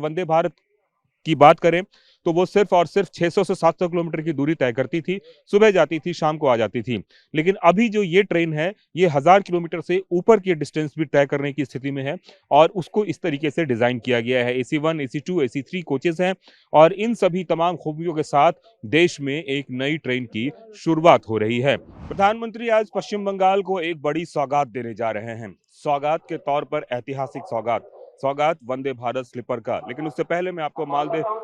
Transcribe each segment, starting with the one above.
वंदे भारत की बात करें तो वो सिर्फ और सिर्फ 600 से 700 किलोमीटर की दूरी तय करती थी। सुबह जाती थी, शाम को आ जाती थी। लेकिन अभी जो ये ट्रेन है, ये 1000 किलोमीटर से ऊपर की डिस्टेंस भी तय करने की स्थिति में है और उसको इस तरीके से डिजाइन किया गया है। AC1, AC2, AC3 कोचेस हैं और इन सभी तमाम खूबियों के साथ देश में एक नई ट्रेन की शुरुआत हो रही है। प्रधानमंत्री आज पश्चिम बंगाल को एक बड़ी सौगात देने जा रहे हैं। सौगात के तौर पर ऐतिहासिक सौगात वंदे भारत स्लीपर का। लेकिन उससे पहले मैं आपको मालदह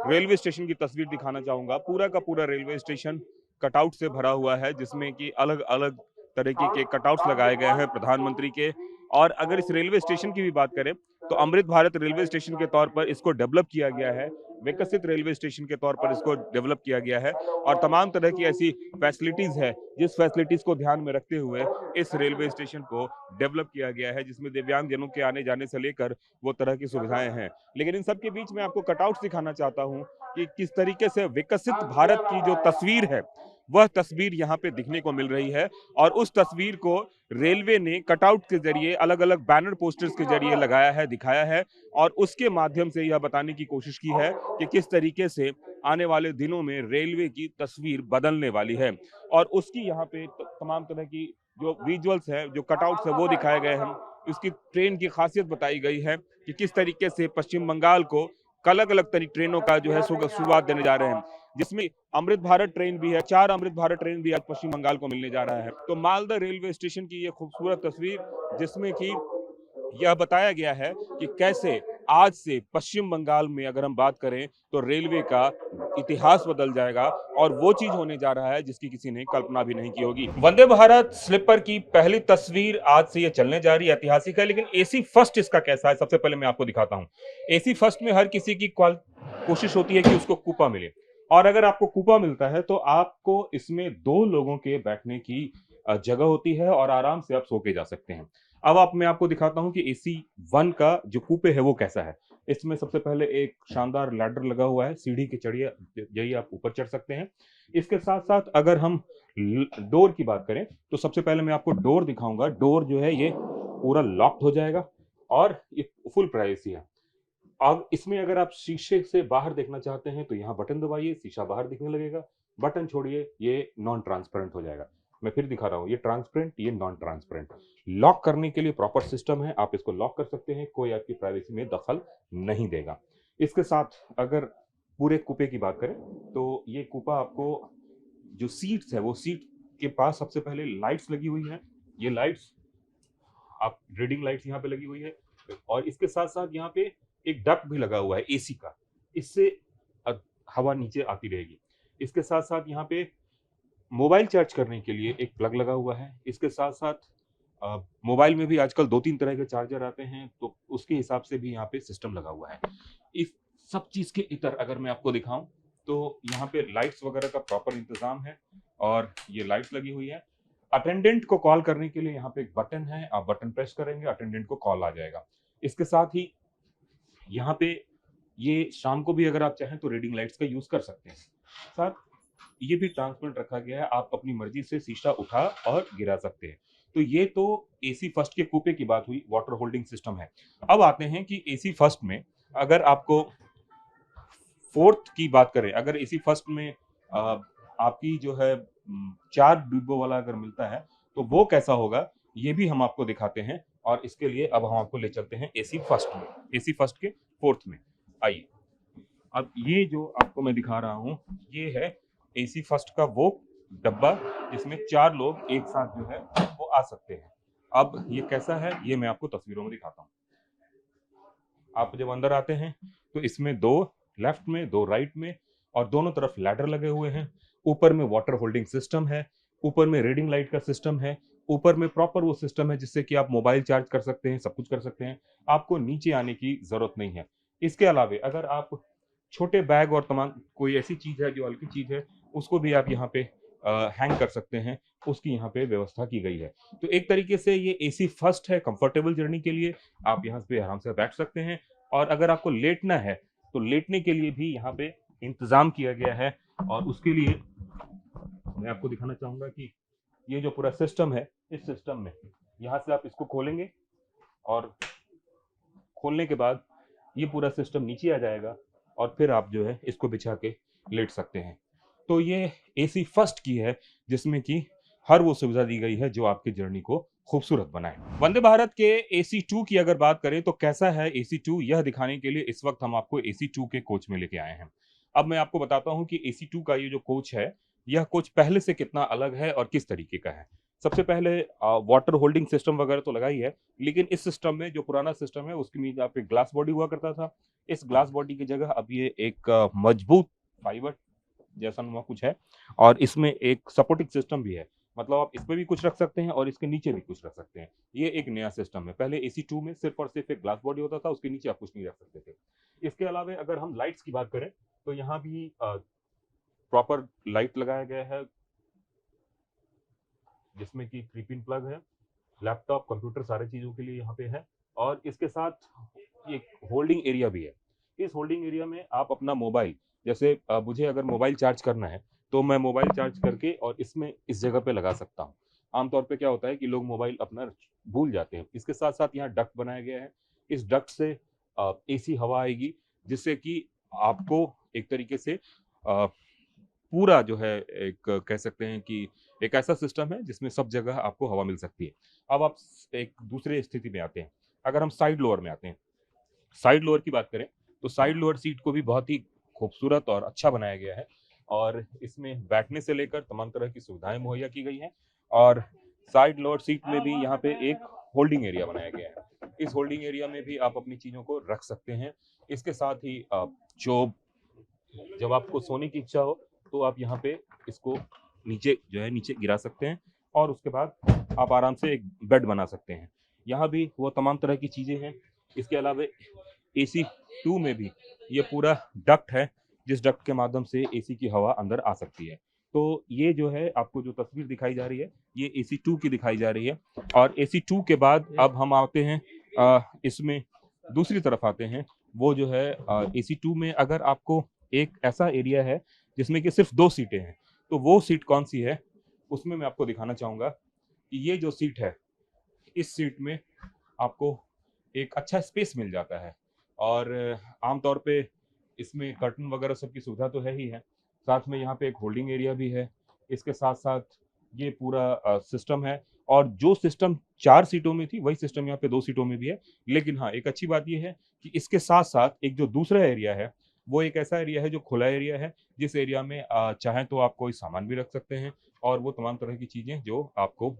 रेलवे स्टेशन की तस्वीर दिखाना चाहूंगा। पूरा का पूरा रेलवे स्टेशन कटआउट से भरा हुआ है, जिसमें कि अलग अलग तरीके के कटआउट्स लगाए गए हैं प्रधानमंत्री के। और अगर इस रेलवे स्टेशन की भी बात करें तो अमृत भारत रेलवे स्टेशन के तौर पर इसको डेवलप किया गया है, विकसित रेलवे स्टेशन के तौर पर इसको डेवलप किया गया है और तमाम तरह की ऐसी फैसिलिटीज है जिस फैसिलिटीज को ध्यान में रखते हुए इस रेलवे स्टेशन को डेवलप किया गया है, जिसमें दिव्यांग जनों के आने जाने से लेकर वो तरह की सुविधाएं हैं। लेकिन इन सब के बीच में आपको कटआउट दिखाना चाहता हूं कि किस तरीके से विकसित भारत की जो तस्वीर है वह तस्वीर यहाँ पे दिखने को मिल रही है। और उस तस्वीर को रेलवे ने कटआउट के जरिए, अलग अलग बैनर पोस्टर्स के जरिए लगाया है, दिखाया है और उसके माध्यम से यह बताने की कोशिश की है कि किस तरीके से आने वाले दिनों में रेलवे की तस्वीर बदलने वाली है। और उसकी यहाँ पे तमाम तरह की जो विजुअल्स है, जो कटआउट्स है, वो दिखाए गए हैं। इसकी ट्रेन की खासियत बताई गई है कि किस तरीके से पश्चिम बंगाल को अलग अलग ट्रेनों का जो है शुरुआत देने जा रहे हैं, जिसमें अमृत भारत ट्रेन भी है। 4 अमृत भारत ट्रेन भी आज पश्चिम बंगाल को मिलने जा रहा है। तो मालदा रेलवे स्टेशन की ये खूबसूरत तस्वीर, जिसमें कि यह बताया गया है कि कैसे आज से पश्चिम बंगाल में अगर हम बात करें तो रेलवे का इतिहास बदल जाएगा और वो चीज होने जा रहा है जिसकी किसी ने कल्पना भी नहीं की होगी। वंदे भारत स्लीपर की पहली तस्वीर आज से ये चलने जा रही है, ऐतिहासिक है। लेकिन AC फर्स्ट इसका कैसा है, सबसे पहले मैं आपको दिखाता हूं। AC फर्स्ट में हर किसी की कोशिश होती है कि उसको कूपा मिले, और अगर आपको कूपा मिलता है तो आपको इसमें 2 लोगों के बैठने की जगह होती है और आराम से आप सो के जा सकते हैं। अब मैं आपको दिखाता हूं कि AC1 का जो कूपे है वो कैसा है। इसमें सबसे पहले एक शानदार लैडर लगा हुआ है, सीढ़ी के चढ़िए यही आप ऊपर चढ़ सकते हैं। इसके साथ साथ अगर हम डोर की बात करें तो सबसे पहले मैं आपको डोर दिखाऊंगा। डोर जो है ये पूरा लॉक्ड हो जाएगा और ये फुल प्राइवेसी है। अब इसमें अगर आप शीशे से बाहर देखना चाहते हैं तो यहाँ बटन दबाइए, शीशा बाहर दिखने लगेगा। बटन छोड़िए, ये नॉन ट्रांसपेरेंट हो जाएगा। मैं फिर दिखा रहा हूँ, ये ट्रांसपेरेंट, ये नॉन ट्रांसपेरेंट। लॉक करने के लिए प्रॉपर सिस्टम है, आप इसको लॉक कर सकते हैं, कोई आपकी प्राइवेसी में दखल नहीं देगा। इसके साथ अगर पूरे कूपे की बात करें तो ये कूपा आपको जो सीट्स है वो सीट के पास सबसे पहले लाइट्स लगी हुई है। ये लाइट्स आप रीडिंग लाइट्स यहाँ पे लगी हुई है और इसके साथ साथ यहाँ पे एक डक्ट भी लगा हुआ है AC का। इससे हवा नीचे आती रहेगी। इसके साथ साथ यहाँ पे मोबाइल चार्ज करने के लिए एक प्लग लगा हुआ है। इसके साथ साथ मोबाइल में भी आजकल 2-3 तरह के चार्जर आते हैं, तो उसके हिसाब से भी यहाँ पे सिस्टम लगा हुआ है। इस सब चीज के इतर अगर मैं आपको दिखाऊं तो यहाँ पे लाइट्स वगैरह का प्रॉपर इंतजाम है और ये लाइट्स लगी हुई है। अटेंडेंट को कॉल करने के लिए यहाँ पे एक बटन है, आप बटन प्रेस करेंगे, अटेंडेंट को कॉल आ जाएगा। इसके साथ ही यहाँ पे ये शाम को भी अगर आप चाहें तो रीडिंग लाइट्स का यूज कर सकते हैं। साथ ये भी ट्रांसपेरेंट रखा गया है, आप अपनी मर्जी से शीशा उठा और गिरा सकते हैं। तो ये तो AC फर्स्ट के कूपे की बात हुई, वाटर होल्डिंग सिस्टम है। अब आते हैं कि AC फर्स्ट में अगर आपको फोर्थ की बात करें, अगर AC फर्स्ट में आपकी जो है 4 डिब्बों वाला अगर मिलता है तो वो कैसा होगा ये भी हम आपको दिखाते हैं। और इसके लिए अब हम आपको ले चलते हैं AC फर्स्ट में, AC फर्स्ट के फोर्थ में। आइए, अब ये जो आपको मैं दिखा रहा हूँ ये है AC फर्स्ट का वो डब्बा जिसमें 4 लोग एक साथ जो है वो आ सकते हैं। अब ये कैसा है ये मैं आपको तस्वीरों में दिखाता हूँ। आप जब अंदर आते हैं तो इसमें 2 लेफ्ट में, 2 राइट में और दोनों तरफ लैडर लगे हुए हैं। ऊपर में वाटर होल्डिंग सिस्टम है, ऊपर में रीडिंग लाइट का सिस्टम है, ऊपर में प्रॉपर वो सिस्टम है जिससे कि आप मोबाइल चार्ज कर सकते हैं, सब कुछ कर सकते हैं। आपको नीचे आने की जरूरत नहीं है। इसके अलावा अगर आप छोटे बैग और तमाम कोई ऐसी चीज है जो हल्की चीज है उसको भी आप यहाँ पे हैंग कर सकते हैं, उसकी यहाँ पे व्यवस्था की गई है। तो एक तरीके से ये AC फर्स्ट है, कंफर्टेबल जर्नी के लिए आप यहाँ पे आराम से बैठ सकते हैं। और अगर आपको लेटना है तो लेटने के लिए भी यहाँ पे इंतजाम किया गया है। और उसके लिए मैं आपको दिखाना चाहूंगा कि ये जो पूरा सिस्टम है, इस सिस्टम में यहाँ से आप इसको खोलेंगे और खोलने के बाद ये पूरा सिस्टम नीचे आ जाएगा और फिर आप जो है इसको बिछा के लेट सकते हैं। तो ये एसी फर्स्ट की है जिसमें कि हर वो सुविधा दी गई है जो आपकी जर्नी को खूबसूरत बनाए। वंदे भारत के एसी 2 की अगर बात करें तो कैसा है एसी 2, यह दिखाने के लिए इस वक्त हम आपको एसी 2 के कोच में लेके आए हैं। अब मैं आपको बताता हूं कि एसी 2 का ये जो कोच है, यह कोच पहले से कितना अलग है और किस तरीके का है। सबसे पहले वाटर होल्डिंग सिस्टम वगैरह तो लगा ही है, लेकिन इस सिस्टम में जो पुराना सिस्टम है उसके नीचे आप एक ग्लास बॉडी हुआ करता था। इस ग्लास बॉडी की जगह अब ये एक मजबूत फाइबर जैसा नुमा कुछ है और इसमें एक सपोर्टिंग सिस्टम भी है। मतलब आप इसमें भी कुछ रख सकते हैं और इसके नीचे भी कुछ रख सकते हैं। ये एक नया सिस्टम है। पहले एसी 2 में सिर्फ और सिर्फ एक ग्लास बॉडी होता था, उसके नीचे आप कुछ नहीं रख सकते थे। इसके अलावा अगर हम लाइट्स की बात करें तो यहाँ भी प्रॉपर लाइट लगाया गया है जिसमें कि 3 पिन प्लग है, लैपटॉप कंप्यूटर सारी चीज़ों के लिए यहाँ पे है और इसके साथ एक होल्डिंग एरिया भी है। इस होल्डिंग एरिया में आप अपना मोबाइल, जैसे मुझे अगर मोबाइल चार्ज करना है तो मैं मोबाइल चार्ज करके और इसमें इस जगह पे लगा सकता हूँ। आमतौर पे क्या होता है कि लोग मोबाइल अपना भूल जाते हैं। इसके साथ साथ यहाँ डक्ट बनाया गया है। इस डक्ट से एसी हवा आएगी जिससे कि आपको एक तरीके से पूरा जो है एक कह सकते हैं कि एक ऐसा सिस्टम है जिसमें सब जगह आपको हवा मिल सकती है। अब आप एक दूसरे स्थिति में आते हैं। अगर हम साइड लोअर में आते हैं, साइड लोअर की बात करें तो साइड लोअर सीट को भी बहुत ही खूबसूरत और अच्छा बनाया गया है और इसमें बैठने से लेकर तमाम तरह की सुविधाएं मुहैया की गई हैं और साइड लोअर सीट में भी यहाँ पे एक होल्डिंग एरिया बनाया गया है। इस होल्डिंग एरिया में भी आप अपनी चीज़ों को रख सकते हैं। इसके साथ ही जो जब आपको सोने की इच्छा हो तो आप यहाँ पे इसको नीचे जो है नीचे गिरा सकते हैं और उसके बाद आप आराम से एक बेड बना सकते हैं। यहाँ भी वो तमाम तरह की चीज़ें हैं। इसके अलावा एसी 2 में भी ये पूरा डक्ट है जिस डक्ट के माध्यम से एसी की हवा अंदर आ सकती है। तो ये जो है आपको जो तस्वीर दिखाई जा रही है ये एसी 2 की दिखाई जा रही है और एसी 2 के बाद अब हम आते हैं इसमें दूसरी तरफ आते हैं। वो जो है एसी 2 में अगर आपको एक ऐसा एरिया है जिसमें कि सिर्फ 2 सीटें हैं, तो वो सीट कौन-सी है? उसमें मैं आपको दिखाना चाहूँगा कि ये जो सीट है, इस सीट में आपको एक अच्छा स्पेस मिल जाता है और आमतौर पे इसमें कर्टन वगैरह सब की सुविधा तो है ही है। साथ में यहाँ पे एक होल्डिंग एरिया भी है। इसके साथ-साथ ये पूरा सिस्टम है और जो सिस्टम 4 सीटों में थी, वही सिस्टम यहाँ पे 2 सीटों में भी है। लेकिन हाँ, एक अच्छी बात ये है कि इसके साथ-साथ एक जो दूसरा एरिया है, वो एक ऐसा एरिया है जो खुला एरिया है, जिस एरिया में चाहें तो आप कोई सामान भी रख सकते हैं और वो तमाम तरह की चीज़ें जो आपको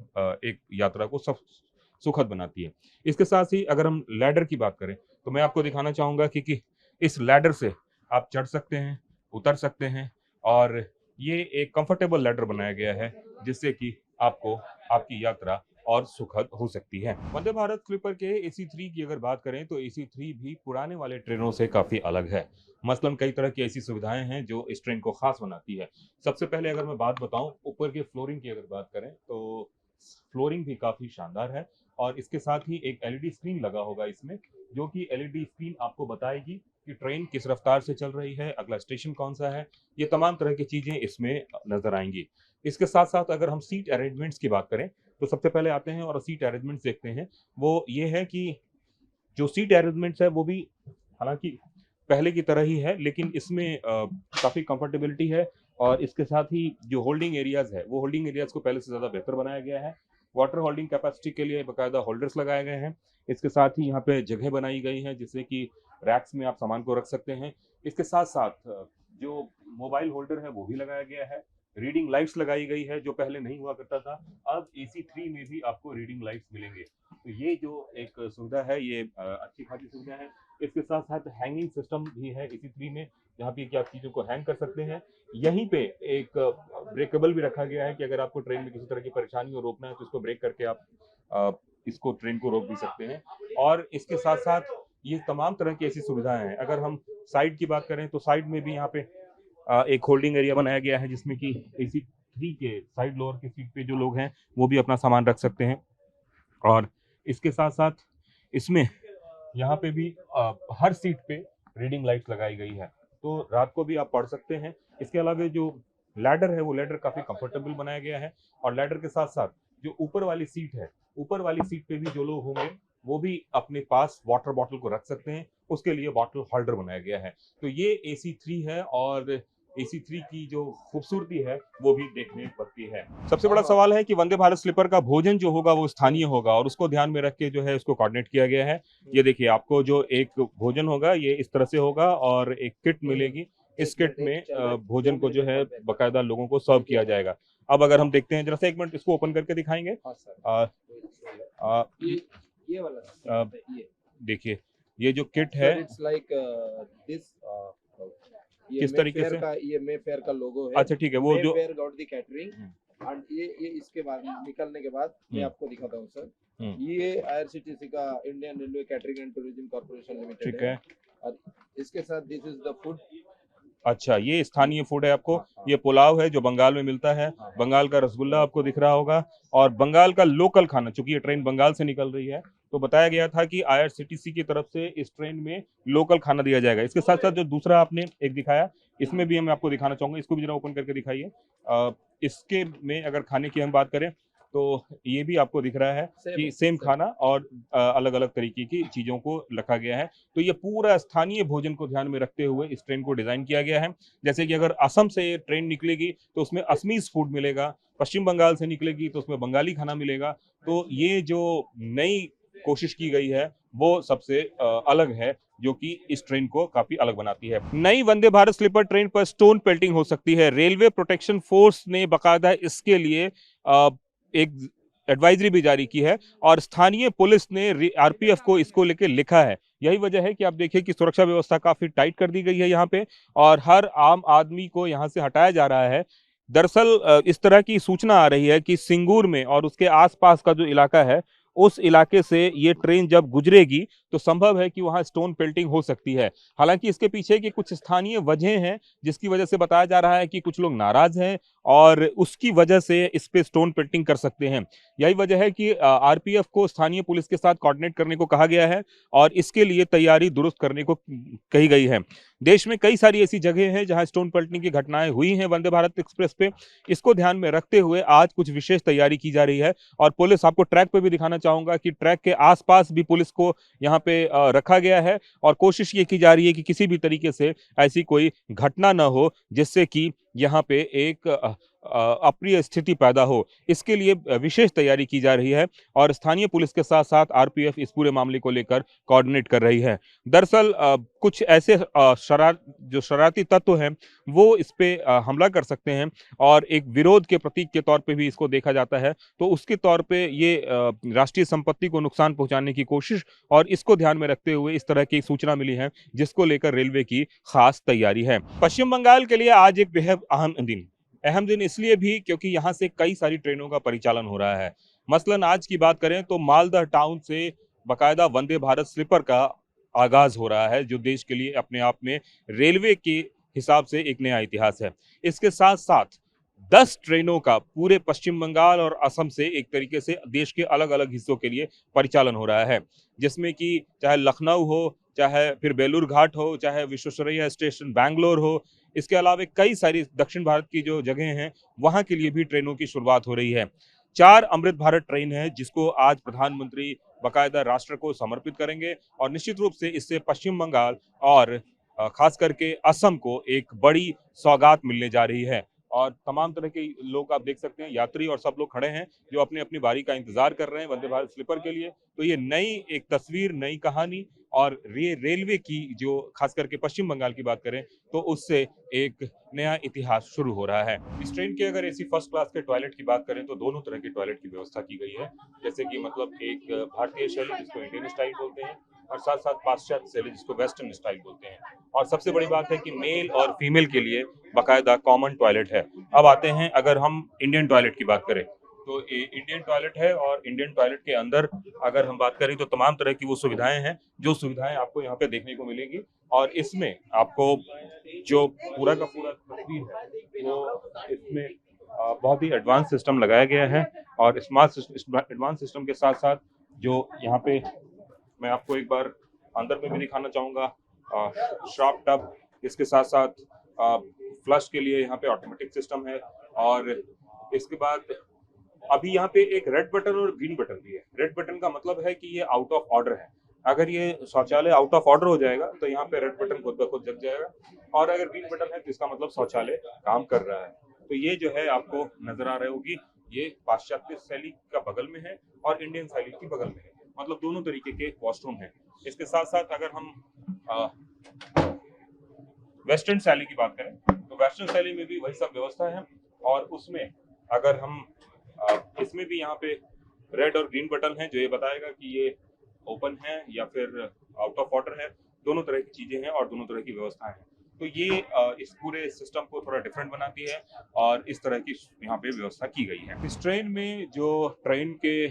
एक यात्रा को सुखद बनाती है। इसके साथ ही अगर हम लैडर की बात करें, तो मैं आपको दिखाना चाहूँगा कि इस लैडर से आप चढ़ सकते हैं, उतर सकते हैं और ये एक कंफर्टेबल लैडर बनाया गया है, जिससे कि आपको आपकी यात्रा और सुखद हो सकती है। वंदे भारत स्लीपर के एसी 3 की अगर बात करें, तो एसी 3 भी पुराने वाले ट्रेनों से काफ़ी अलग है। मसलन कई तरह की ऐसी सुविधाएँ हैं, जो इस ट्रेन को ख़ास बनाती है। सबसे पहले अगर मैं बात बताऊँ, ऊपर के फ्लोरिंग की अगर बात करें, तो फ्लोरिंग भी काफ़ी शानदार है और इसके साथ ही एक एलईडी स्क्रीन लगा होगा इसमें, जो कि एलईडी स्क्रीन आपको बताएगी कि ट्रेन किस रफ्तार से चल रही है, अगला स्टेशन कौन-सा है, ये तमाम तरह की चीज़ें इसमें नज़र आएँगी। इसके साथ-साथ अगर हम सीट अरेंजमेंट्स की बात करें, तो सबसे पहले आते हैं और सीट अरेंजमेंट्स देखते हैं। वो ये है कि जो सीट अरेंजमेंट्स है वो भी हालाँकि पहले की तरह ही है, लेकिन इसमें काफ़ी कंफर्टेबिलिटी है और इसके साथ ही जो होल्डिंग एरियाज़ है, वो होल्डिंग एरियाज़ को पहले से ज़्यादा बेहतर बनाया गया है। वाटर होल्डिंग कैपेसिटी के लिए बाकायदा होल्डर्स लगाए गए हैं। इसके साथ ही यहाँ पे जगह बनाई गई है जिससे कि रैक्स में आप सामान को रख सकते हैं। इसके साथ-साथ जो मोबाइल होल्डर है वो भी लगाया गया है। रीडिंग लाइट्स लगाई गई है जो पहले नहीं हुआ करता था। अब एसी 3 में भी आपको रीडिंग लाइट्स मिलेंगे। तो ये जो एक सुविधा है ये अच्छी खासी सुविधा है। इसके साथ-साथ हैंगिंग सिस्टम भी है एसी 3 में, जहाँ पे कि आप चीज़ों को हैंग कर सकते हैं। यहीं पे एक ब्रेकेबल भी रखा गया है कि अगर आपको ट्रेन में किसी तरह की परेशानी हो, रोकना है, तो इसको ब्रेक करके आप इसको ट्रेन को रोक भी सकते हैं। और इसके साथ-साथ ये तमाम तरह की ऐसी सुविधाएँ हैं। अगर हम साइड की बात करें तो साइड में भी यहाँ पे एक होल्डिंग एरिया बनाया गया है जिसमें कि एसी 3 के साइड लोअर की सीट पे जो लोग हैं, वो भी अपना सामान रख सकते हैं। और इसके साथ-साथ इसमें यहाँ पे भी हर सीट पे रीडिंग लाइट्स लगाई गई है, तो रात को भी आप पढ़ सकते हैं। इसके अलावा जो लैडर है, वो लैडर काफ़ी कंफर्टेबल बनाया गया है और लैडर के साथ-साथ जो ऊपर वाली सीट है, ऊपर वाली सीट पे भी जो लोग होंगे, वो भी अपने पास वाटर बॉटल को रख सकते हैं उसके लिए बॉटल होल्डर बनाया गया है। तो ये AC3 है और AC3 की जो खूबसूरती है वो भी देखने पड़ती है। सबसे बड़ा सवाल है कि वंदे भारत स्लीपर का भोजन जो होगा वो स्थानीय होगा और उसको ध्यान में रख के जो है उसको कोऑर्डिनेट किया गया है। ये देखिए आपको जो एक भोजन होगा ये इस तरह से होगा और एक किट मिलेगी। इस किट में भोजन को जो है बाकायदा लोगों को सर्व किया जाएगा। अब अगर हम देखते हैं, जरा सा एक मिनट इसको ओपन करके दिखाएंगे। अ, अ, ये वाला ये देखिए ये जो किट है इट्स लाइक दिस ये किस तरीके से, ये मे फेयर का लोगो है। अच्छा ठीक है वो मे जो fair got the catering and ये इसके बाद निकलने के बाद मैं आपको दिखाता हूँ सर। ये IRCTC का Indian railway catering and tourism corporation limited ठीक है है। और इसके साथ दिस इज द फूड। अच्छा ये स्थानीय फूड है आपको। ये पुलाव है जो बंगाल में मिलता है। बंगाल का रसगुल्ला आपको दिख रहा होगा और बंगाल का लोकल खाना, चूंकि ये ट्रेन बंगाल से निकल रही है तो बताया गया था कि IRCTC की तरफ से इस ट्रेन में लोकल खाना दिया जाएगा। इसके साथ साथ जो दूसरा आपने एक दिखाया इसमें भी मैं आपको दिखाना चाहूंगा, इसको भी जरा ओपन करके दिखाइए। इसके में अगर खाने की हम बात करें तो ये भी आपको दिख रहा है कि सेम खाना और अलग अलग तरीके की चीजों को रखा गया है। तो ये पूरा स्थानीय भोजन को ध्यान में रखते हुए इस ट्रेन को डिजाइन किया गया है। जैसे कि अगर असम से ट्रेन निकलेगी तो उसमें असमीज फूड मिलेगा, पश्चिम बंगाल से निकलेगी तो उसमें बंगाली खाना मिलेगा। तो ये जो नई कोशिश की गई है वो सबसे अलग है, जो कि इस ट्रेन को काफी अलग बनाती है। नई वंदे भारत स्लीपर ट्रेन पर स्टोन पेल्टिंग हो सकती है। रेलवे प्रोटेक्शन फोर्स ने बकायदा इसके लिए एक एडवाइजरी भी जारी की है और स्थानीय पुलिस ने RPF को इसको लेके लिखा है। यही वजह है कि आप देखिए कि सुरक्षा व्यवस्था काफी टाइट कर दी गई है यहाँ पे और हर आम आदमी को यहाँ से हटाया जा रहा है। दरअसल इस तरह की सूचना आ रही है कि सिंगूर में और उसके आसपास का जो इलाका है उस इलाके से ये ट्रेन जब गुजरेगी तो संभव है कि वहां स्टोन पेल्टिंग हो सकती है। हालांकि इसके पीछे की कुछ स्थानीय वजह हैं जिसकी वजह से बताया जा रहा है कि कुछ लोग नाराज हैं और उसकी वजह से इस पे स्टोन पेल्टिंग कर सकते हैं। यही वजह है कि RPF को स्थानीय पुलिस के साथ कोऑर्डिनेट करने को कहा गया है और इसके लिए तैयारी दुरुस्त करने को कही गई है। देश में कई सारी ऐसी जगह हैं जहां स्टोन पेल्टिंग की घटनाएं हुई हैं वंदे भारत एक्सप्रेस पे। इसको ध्यान में रखते हुए आज कुछ विशेष तैयारी की जा रही है और पुलिस, आपको ट्रैक पे भी दिखाना चाहूंगा कि ट्रैक के आसपास भी पुलिस को यहाँ पे रखा गया है और कोशिश ये की जा रही है कि किसी भी तरीके से ऐसी कोई घटना न हो जिससे कि यहाँ पे एक अप्रिय स्थिति पैदा हो। इसके लिए विशेष तैयारी की जा रही है और स्थानीय पुलिस के साथ साथ RPF इस पूरे मामले को लेकर कोऑर्डिनेट कर रही है। दरअसल कुछ ऐसे जो शरारती तत्व हैं वो इस पे हमला कर सकते हैं और एक विरोध के प्रतीक के तौर पे भी इसको देखा जाता है। तो उसके तौर पे ये राष्ट्रीय संपत्ति को नुकसान पहुंचाने की कोशिश और इसको ध्यान में रखते हुए इस तरह की सूचना मिली है जिसको लेकर रेलवे की खास तैयारी है। पश्चिम बंगाल के लिए आज एक बेहद अहम दिन इसलिए भी क्योंकि यहाँ से कई सारी ट्रेनों का परिचालन हो रहा है। मसलन आज की बात करें तो मालदा टाउन से बकायदा वंदे भारत स्लीपर का आगाज हो रहा है, जो देश के लिए अपने आप में रेलवे के हिसाब से एक नया इतिहास है। इसके साथ साथ 10 ट्रेनों का पूरे पश्चिम बंगाल और असम से एक तरीके से देश के अलग अलग हिस्सों के लिए परिचालन हो रहा है, जिसमें कि चाहे लखनऊ हो, चाहे फिर बेलूर घाट हो, चाहे विश्वेश्वरैया स्टेशन बैंगलोर हो, इसके अलावा कई सारी दक्षिण भारत की जो जगह हैं वहां के लिए भी ट्रेनों की शुरुआत हो रही है। 4 अमृत भारत ट्रेन है जिसको आज प्रधानमंत्री बकायदा राष्ट्र को समर्पित करेंगे और निश्चित रूप से इससे पश्चिम बंगाल और खास करके असम को एक बड़ी सौगात मिलने जा रही है। और तमाम तरह के लोग आप देख सकते हैं, यात्री और सब लोग खड़े हैं जो अपनी अपनी बारी का इंतजार कर रहे हैं वंदे भारत स्लीपर के लिए। तो ये नई एक तस्वीर, नई कहानी और रेलवे की जो खास करके पश्चिम बंगाल की बात करें तो उससे एक नया इतिहास शुरू हो रहा है। इस ट्रेन के अगर ऐसी फर्स्ट क्लास के टॉयलेट की बात करें तो दोनों तरह के टॉयलेट की व्यवस्था की गई है, जैसे कि मतलब एक भारतीय शैली जिसको इंडियन स्टाइल बोलते हैं और साथ साथ पाश्चात्य शैली जिसको वेस्टर्न स्टाइल बोलते हैं। और सबसे बड़ी बात है कि मेल और फीमेल के लिए बाकायदा कॉमन टॉयलेट है। अब आते हैं अगर हम इंडियन टॉयलेट की बात करें तो इंडियन टॉयलेट है और इंडियन टॉयलेट के अंदर अगर हम बात करें तो तमाम तरह की वो सुविधाएं हैं जो सुविधाएं आपको यहाँ पे देखने को मिलेंगी। और इसमें आपको जो पूरा का पूरा तस्वीर है वो इसमें बहुत ही एडवांस सिस्टम लगाया गया है और स्मार्ट एडवांस सिस्टम के साथ साथ जो यहाँ पे मैं आपको एक बार अंदर में भी दिखाना चाहूंगा श्रॉप टब, इसके साथ साथ फ्लश के लिए यहाँ पे ऑटोमेटिक सिस्टम है और इसके बाद अभी यहाँ पे एक रेड बटन और ग्रीन बटन भी है। रेड बटन का मतलब है कि ये आउट ऑफ ऑर्डर है। अगर ये शौचालय आउट ऑफ ऑर्डर हो जाएगा तो यहाँ पे रेड बटन खुद ब खुद जग जाएगा, और अगर ग्रीन बटन है तो इसका मतलब शौचालय काम कर रहा है। तो ये जो है आपको नजर आ रही होगी, ये पाश्चात्य शैली का बगल में है और इंडियन शैली की बगल में है, मतलब दोनों तरीके के वॉशरूम है। इसके साथ साथ अगर हम वेस्टर्न शैली की बात करें तो वेस्टर्न शैली में भी वही सब व्यवस्था है, और उसमें अगर हम इसमें भी यहाँ पे रेड और ग्रीन बटन है जो ये बताएगा कि ये ओपन है या फिर आउट ऑफ ऑर्डर है। दोनों तरह की चीजें हैं और दोनों तरह की व्यवस्थाएं हैं, तो ये इस पूरे सिस्टम को थोड़ा डिफरेंट बनाती है और इस तरह की यहाँ पे व्यवस्था की गई है। इस ट्रेन में जो ट्रेन के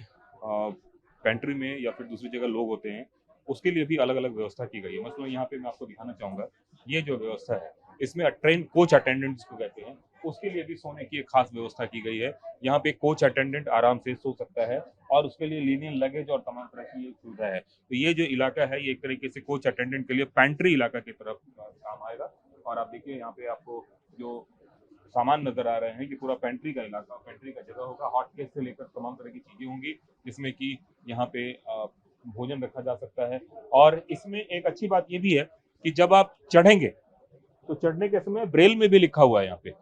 पेंट्री में या फिर दूसरी जगह लोग होते हैं उसके लिए भी अलग अलग व्यवस्था की गई है। मतलब यहाँ पे मैं आपको दिखाना चाहूंगा, ये जो व्यवस्था है इसमें ट्रेन कोच अटेंडेंट्स को कहते हैं, उसके लिए भी सोने की एक खास व्यवस्था की गई है। यहाँ पे कोच अटेंडेंट आराम से सो सकता है और उसके लिए लिनियन लगेज और तमाम तरह की एक सुविधा है। तो ये जो इलाका है ये एक तरीके से कोच अटेंडेंट के लिए पैंट्री इलाका की तरफ काम आएगा। और आप देखिए यहाँ पे आपको जो सामान नजर आ रहे हैं ये पूरा पेंट्री का इलाका, पेंट्री का जगह होगा। हॉट केस से लेकर तमाम तरह की चीजें होंगी जिसमें कि यहाँ पे भोजन रखा जा सकता है। और इसमें एक अच्छी बात ये भी है कि जब आप चढ़ेंगे तो चढ़ने के समय ब्रेल में भी लिखा हुआ है, यहाँ पे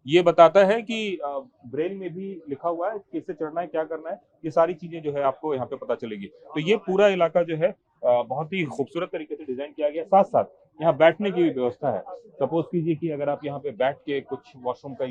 ये बताता है कि ब्रेल में भी लिखा हुआ है किससे चढ़ना है, क्या करना है, ये सारी चीजें जो है आपको यहाँ पे पता चलेगी। तो ये पूरा इलाका जो है बहुत ही खूबसूरत तरीके से डिजाइन किया गया। साथ साथ यहाँ बैठने की भी व्यवस्था है। सपोज कीजिए कि अगर आप यहाँ पे बैठ के कुछ वॉशरूम का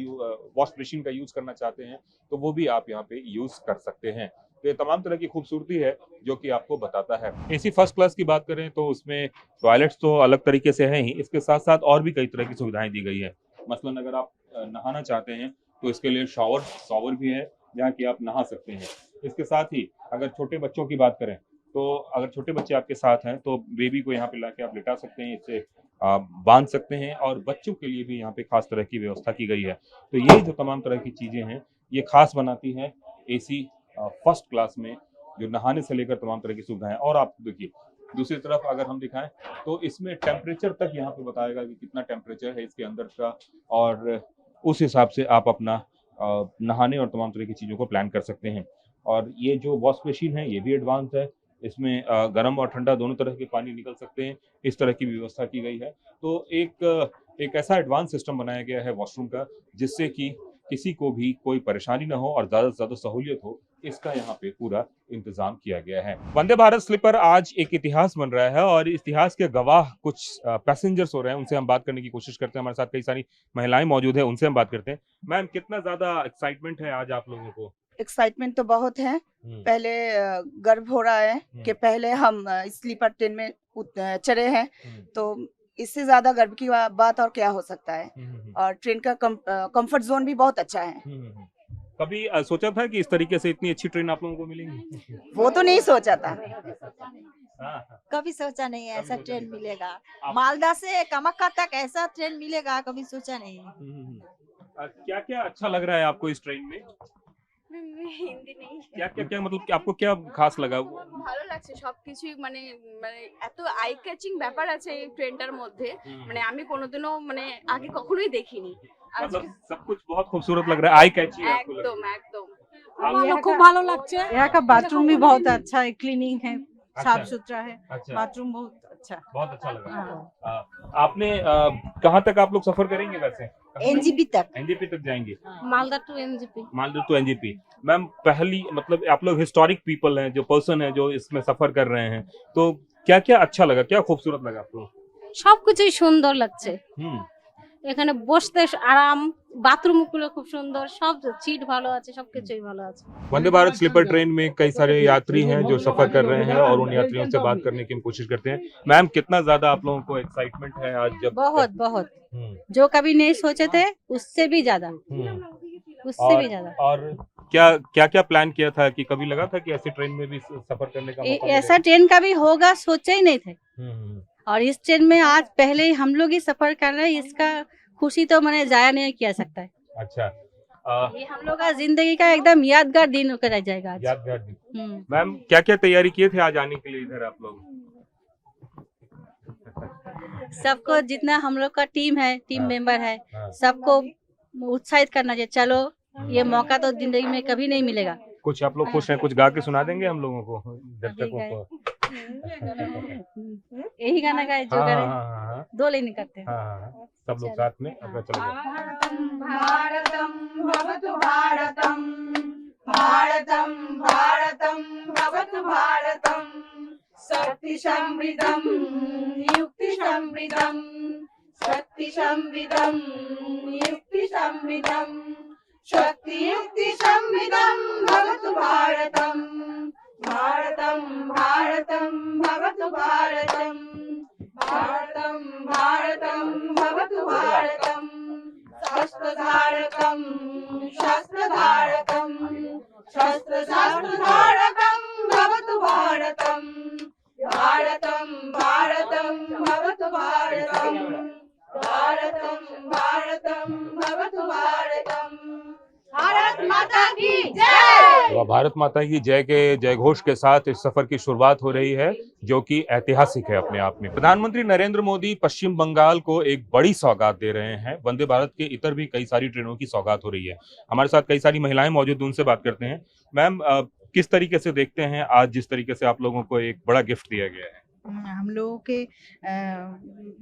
वॉश मशीन का यूज करना चाहते हैं तो वो भी आप यहाँ पे यूज कर सकते हैं। तो ये तमाम तरह की खूबसूरती है जो कि आपको बताता है। एसी फर्स्ट क्लास की बात करें तो उसमें टॉयलेट्स तो अलग तरीके से हैं ही, इसके साथ साथ और भी कई तरह की सुविधाएं दी गई है। मसलन अगर आप नहाना चाहते हैं तो इसके लिए शॉवर भी है जहाँ की आप नहा सकते हैं। इसके साथ ही अगर छोटे बच्चों की बात करें तो अगर छोटे बच्चे आपके साथ हैं तो बेबी को यहाँ पे लाके आप लिटा सकते हैं, इससे बांध सकते हैं, और बच्चों के लिए भी यहाँ पे खास तरह की व्यवस्था की गई है। तो ये जो तमाम तरह की चीजें हैं ये खास बनाती है एसी फर्स्ट क्लास में, जो नहाने से लेकर तमाम तरह की सुविधाएं। और आप देखिए दूसरी तरफ अगर हम दिखाएं तो इसमें टेम्परेचर तक यहाँ पे बताएगा कि कितना टेम्परेचर है इसके अंदर का, और उस हिसाब से आप अपना नहाने और तमाम तरह की चीज़ों को प्लान कर सकते हैं। और ये जो वॉश मशीन है ये भी एडवांस है, इसमें गर्म और ठंडा दोनों तरह के पानी निकल सकते हैं, इस तरह की व्यवस्था की गई है। तो एक ऐसा एडवांस सिस्टम बनाया गया है वॉशरूम का जिससे कि किसी को भी कोई परेशानी ना हो और ज़्यादा से ज़्यादा सहूलियत हो, इसका यहाँ पे पूरा इंतजाम किया गया है। वंदे भारत स्लीपर आज एक इतिहास बन रहा है और इतिहास के गवाह कुछ पैसेंजर्स हो रहे हैं, उनसे हम बात करने की कोशिश करते हैं। हमारे साथ कई सारी महिलाएं मौजूद है, उनसे हम बात करते हैं। मैम, कितना ज्यादा एक्साइटमेंट है आज आप लोगों को? एक्साइटमेंट तो बहुत है। पहले गर्व हो रहा है कि पहले हम स्लीपर ट्रेन में चढ़े हैं, तो इससे ज्यादा गर्व की बात और क्या हो सकता है। और ट्रेन का कंफर्ट जोन भी बहुत अच्छा है। कभी सोचा था कि इस तरीके से इतनी अच्छी ट्रेन आप लोगों को मिलेंगी? वो तो नहीं सोचा था। कभी सोचा नहीं है ऐसा ट्रेन मिलेगा। मालदा से कामाख्या तक ऐसा ट्रेन मिलेगा, कभी सोचा नहीं। क्या क्या अच्छा लग रहा है आपको इस ट्रेन में? হিন্দি নেই। क्या मतलब कि आपको क्या खास लगा? ভালো লাগছে সবকিছুই, মানে মানে এত আই ক্যাচিং ব্যাপার আছে এই ট্রেনটার মধ্যে, মানে আমি কোনোদিনও মানে আগে কখনোই দেখিনি। मतलब सब कुछ बहुत खूबसूरत लग रहा है, आई कैची है आपको? একদম একদম हमारा खूब ভালো লাগছে। यहाँ का बाथरूम भी बहुत अच्छा है, क्लीनिंग है, साफ सुथरा है। अच्छा, बाथरूम बहुत अच्छा लगा। आपने कहाँ तक आप लोग सफर करेंगे वैसे? एनजीपी तक। एनजेपी तक जाएंगे? Malda to NGP. Malda to NJP. Ma'am, पहली मतलब आप लोग हिस्टोरिक पीपल हैं, जो पर्सन है जो इसमें सफर कर रहे हैं, तो क्या क्या अच्छा लगा, क्या खूबसूरत लगा आपको? সবকিছুই সুন্দর লাগছে। এখানে বসতে আরাম, বাথরুম গুলো খুব সুন্দর, সব সিট ভালো আছে, সবকিছুই ভালো আছে। वंदे भारत स्लीपर ट्रेन में कई सारे यात्री हैं जो सफर कर रहे हैं और उन यात्रियों से बात करने की हम कोशिश करते हैं। मैम, कितना ज्यादा आप लोगों को एक्साइटमेंट है आज? जब बहुत बहुत, जो कभी नहीं सोचे थे उससे भी ज्यादा, उससे भी ज्यादा। और क्या क्या क्या प्लान किया था कि कभी लगा था कि ऐसी ट्रेन में भी सफर करने का मौका ऐसा ट्रेन का भी होगा सोचे ही नहीं थे। और इस ट्रेन में आज पहले ही हम लोग ही सफर कर रहे हैं, इसका खुशी तो मैंने जाया नहीं किया सकता है। अच्छा, ये हम लोग का जिंदगी का एकदम यादगार दिन होकर रह जाएगा आज। यादगार दिन। मैम, क्या क्या तैयारी किए थे आज आने के लिए इधर आप लोग? सबको, जितना हम लोग का टीम है, टीम मेंबर है, सबको उत्साहित करना चाहिए। चलो, ये मौका तो जिंदगी में कभी नहीं मिलेगा। कुछ आप लोग खुश हैं, कुछ गा के सुना देंगे हम लोगों को, दर्शकों को? यही गाना गाए जो हाँ करे, हाँ हाँ हाँ दो लाइन करते हैं। हाँ, सब लोग साथ में अपना चलो भारतं भवतु भारतं भारतं भारतं भवतु भारतं शक्ति समृद्धं युक्ति समृद्धं शक्ति समृद्धं युक्ति समृद्धं शक्ति युक्ति समृद्धं भवतु भारतं भारतं भारतं भवतु भारतं भारतं भारतं भवतु भारतं शस्त्रधारकं शस्त्रधारकं शस्त्रधारकं भवतु भारतं भारतं भारतं भवतु भारतं भारतं भारतं भवतु भारतं भारत माता की जय। तो भारत माता की जय के जय घोष के साथ इस सफर की शुरुआत हो रही है, जो कि ऐतिहासिक है अपने आप में। प्रधानमंत्री नरेंद्र मोदी पश्चिम बंगाल को एक बड़ी सौगात दे रहे हैं। वंदे भारत के इतर भी कई सारी ट्रेनों की सौगात हो रही है। हमारे साथ कई सारी महिलाएं मौजूद, उनसे बात करते हैं। मैम, किस तरीके से देखते हैं आज जिस तरीके से आप लोगों को एक बड़ा गिफ्ट दिया गया है? हम लोगों के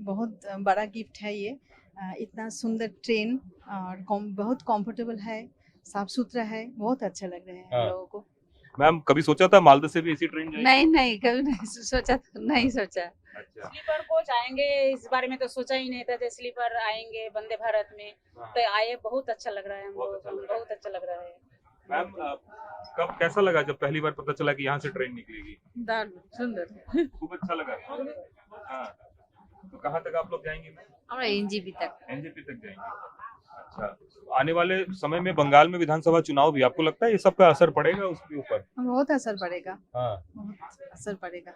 बहुत बड़ा गिफ्ट है ये। इतना सुंदर ट्रेन और बहुत कंफर्टेबल है, साफ सुथरा है, बहुत अच्छा लग रहा है हम लोगों को। मैम, कभी सोचा था मालदह से भी ऐसी ट्रेन जाएगी? नहीं कभी नहीं सोचा, नहीं सोचा। अच्छा, स्लीपर कोच आएंगे इस बारे में तो सोचा ही नहीं था। जैसे स्लीपर आएंगे वंदे भारत में तो आए, बहुत अच्छा लग रहा है हम लोगों को, बहुत अच्छा लग रहा है। मैम, कब कैसा लगा जब पहली बार पता चला कि यहाँ से ट्रेन निकलेगी? सुंदर, खूब अच्छा लगा। हाँ, तो कहाँ तक आप लोग जाएंगे मैम? और एनजीपी तक। एनजेपी तक जाएंगे। अच्छा, आने वाले समय में बंगाल में विधानसभा चुनाव भी, आपको लगता है ये सबका असर पड़ेगा उसके ऊपर? बहुत असर पड़ेगा, हाँ, बहुत असर पड़ेगा।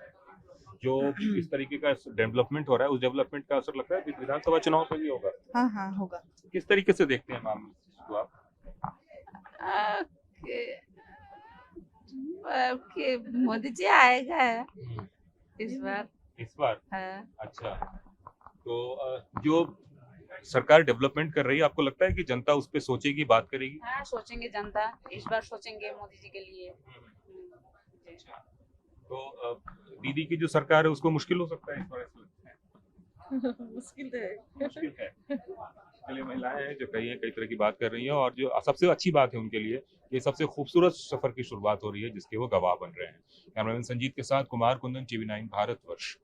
जो इस तरीके का डेवलपमेंट हो रहा है, उस डेवलपमेंट का असर लगता है विधानसभा चुनाव पे भी होगा? हाँ हाँ होगा। किस तरीके से देखते हैं मैम इसको आप? मोदी जी आएगा इस बार। इस बार? हाँ। अच्छा, तो जो सरकार डेवलपमेंट कर रही है, आपको लगता है कि जनता उस पर सोचेगी, बात करेगी? हाँ, सोचेंगे जनता, इस बार सोचेंगे मोदी जी के लिए। अच्छा, तो दीदी की जो सरकार है उसको मुश्किल हो सकता है इस बार, ऐसा लगता है? मुश्किल है। मुश्किल है। चलिए, महिलाएं हैं जो कई तरह की बात कर रही हैं, और जो सबसे अच्छी बात है उनके लिए, ये सबसे खूबसूरत सफर की शुरुआत हो रही है जिसके वो गवाह बन रहे हैं। कैमरामैन संजीत के साथ कुमार कुंदन, TV9 भारतवर्ष।